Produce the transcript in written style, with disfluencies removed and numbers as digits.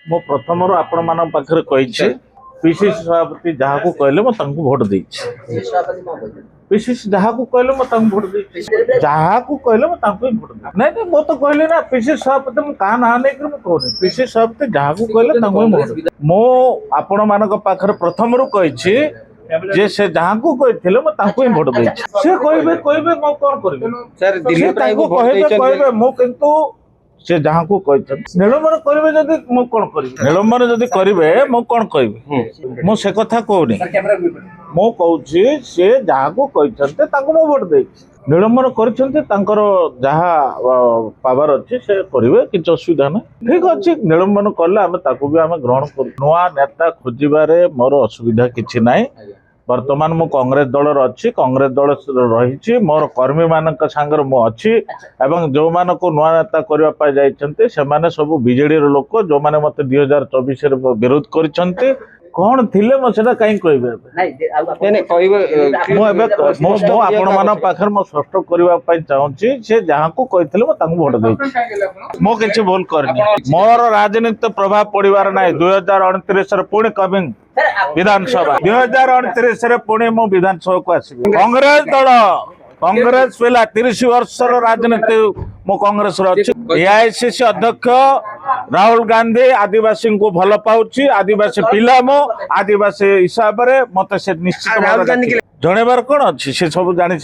मो प्रथम आपण मान पाखे कही पीसीसी सभापति जहाँ को कहले मो भोट दे पीसीसी जहाँ को कहले मो भोट दे जहाँ को कहले मो भोट दे नहीं मो तो कहली ना पीसीसी सभापति मु क्या ना नहीं कहूनी पीसीसी सभापति जहाँ को कहले मो आपण मान पाखे प्रथम रू कही जे से जहाँ को कही ही भोट दे से कहबे मो कौन कह मो किंतु से जहाँ को निलंबन करेंगे जदि मु कौन करी निलंबन जदि करेंगे मु कौन कह मु से कथा कहूनी मु कहूँ से जहाँ को कहते मु भोट दे निलंबन कर जहाँ पावर अच्छे से करेंगे किसी असुविधा ना ठीक अच्छे निलंबन कले आम भी आम ग्रहण कर नुआ नेता खोजबारे मोर असुविधा किसी ना वर्तमान मु कांग्रेस दल अच्छी कांग्रेस दल रही मोर कर्मी मान सांगर मु अच्छी एवं जो मान को नुआ नेता करने से माने सब बीजेडी लोक जो माने मते 2024 विरोध करछन्ते कौन थिले मो सेटा काई कहबे मो आपण मान पाखर मो स्पष्ट करबा पई चाहूची से जहां को कहिथिले मो तांको वोट देछि मो किछि भूल करनी मोर राजनीतिक प्रभाव पड़िबार नै 2029 रे पुणी कमिंग विधानसभा 2029 रे पुणी मो विधानसभा को आसीबे कांग्रेस दल कांग्रेस पिला 30 वर्ष राजनीति मो कांग्रेस एआईसीसी अध्यक्ष राहुल गांधी आदिवासी को भल पाउची आदिवासी पिला मो आदिवासी हिसाब से मत से निश्चित जनबार कौन अच्छी से सब जानी।